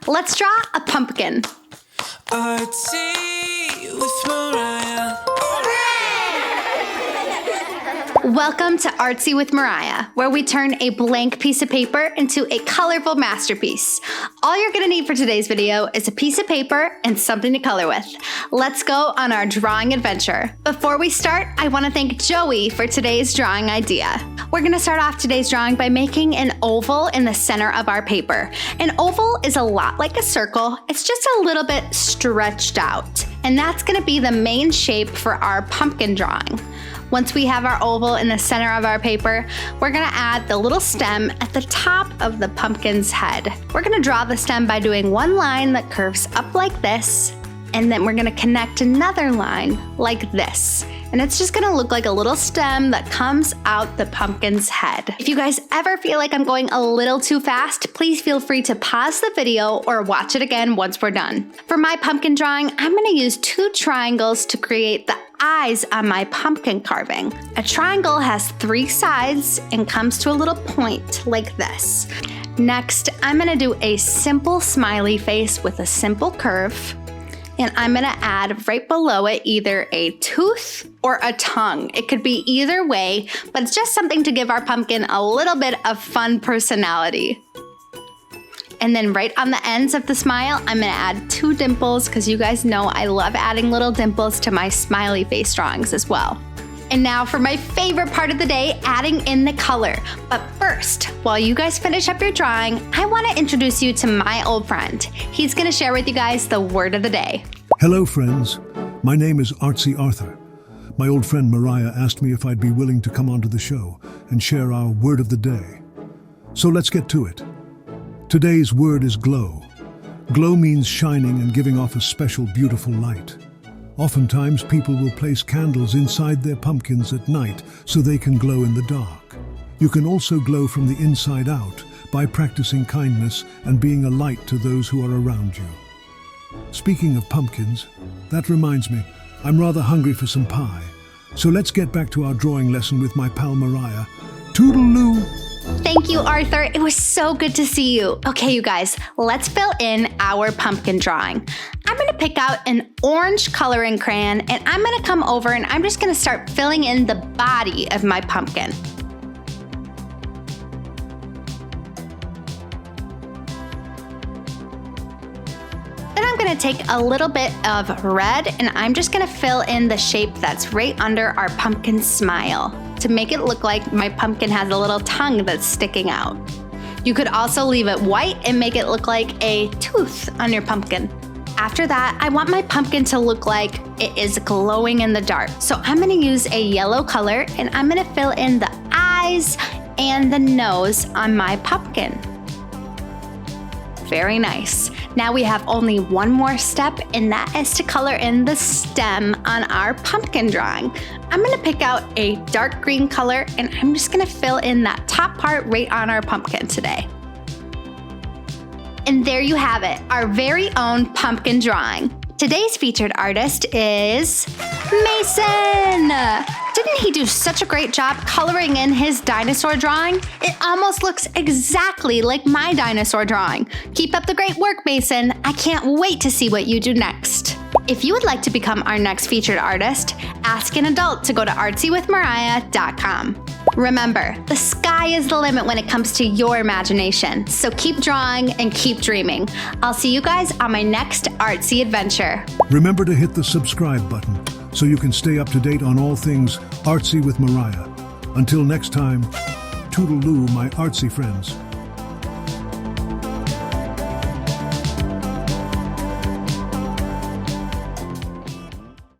Let's draw a pumpkin. Artsy with Mariah. Welcome to Artsy with Mariah, where we turn a blank piece of paper into a colorful masterpiece. All you're gonna need for today's video is a piece of paper and something to color with. Let's go on our drawing adventure. Before we start, I wanna thank Joey for today's drawing idea. We're gonna start off today's drawing by making an oval in the center of our paper. An oval is a lot like a circle, it's just a little bit stretched out. And that's gonna be the main shape for our pumpkin drawing. Once we have our oval in the center of our paper, we're gonna add the little stem at the top of the pumpkin's head. We're gonna draw the stem by doing one line that curves up like this, and then we're gonna connect another line like this. And it's just gonna look like a little stem that comes out the pumpkin's head. If you guys ever feel like I'm going a little too fast, please feel free to pause the video or watch it again once we're done. For my pumpkin drawing, I'm gonna use 2 triangles to create the eyes on my pumpkin carving. A triangle has 3 sides and comes to a little point like this. Next, I'm gonna do a simple smiley face with a simple curve. And I'm gonna add right below it either a tooth or a tongue. It could be either way, but it's just something to give our pumpkin a little bit of fun personality. And then right on the ends of the smile, I'm gonna add 2 dimples because you guys know I love adding little dimples to my smiley face drawings as well. And now for my favorite part of the day, adding in the color. But first, while you guys finish up your drawing, I wanna introduce you to my old friend. He's gonna share with you guys the word of the day. Hello friends, my name is Artsy Arthur. My old friend Mariah asked me if I'd be willing to come onto the show and share our word of the day. So let's get to it. Today's word is glow. Glow means shining and giving off a special, beautiful light. Oftentimes, people will place candles inside their pumpkins at night so they can glow in the dark. You can also glow from the inside out by practicing kindness and being a light to those who are around you. Speaking of pumpkins, that reminds me, I'm rather hungry for some pie. So let's get back to our drawing lesson with my pal Mariah. Toodaloo! Thank you, Arthur. It was so good to see you. Okay, you guys, let's fill in our pumpkin drawing. I'm gonna pick out an orange coloring crayon and I'm gonna come over and I'm just gonna start filling in the body of my pumpkin. Then I'm gonna take a little bit of red and I'm just gonna fill in the shape that's right under our pumpkin smile to make it look like my pumpkin has a little tongue that's sticking out. You could also leave it white and make it look like a tooth on your pumpkin. After that, I want my pumpkin to look like it is glowing in the dark. So I'm gonna use a yellow color and I'm gonna fill in the eyes and the nose on my pumpkin. Very nice. Now we have only one more step, and that is to color in the stem on our pumpkin drawing. I'm gonna pick out a dark green color and I'm just gonna fill in that top part right on our pumpkin today. And there you have it, our very own pumpkin drawing. Today's featured artist is Mason. Didn't he do such a great job coloring in his dinosaur drawing? It almost looks exactly like my dinosaur drawing. Keep up the great work, Mason. I can't wait to see what you do next. If you would like to become our next featured artist, ask an adult to go to artsywithmariah.com. Remember, the sky is the limit when it comes to your imagination, so keep drawing and keep dreaming. I'll see you guys on my next artsy adventure. Remember to hit the subscribe button so you can stay up to date on all things Artsy with Mariah. Until next time, toodaloo, my artsy friends.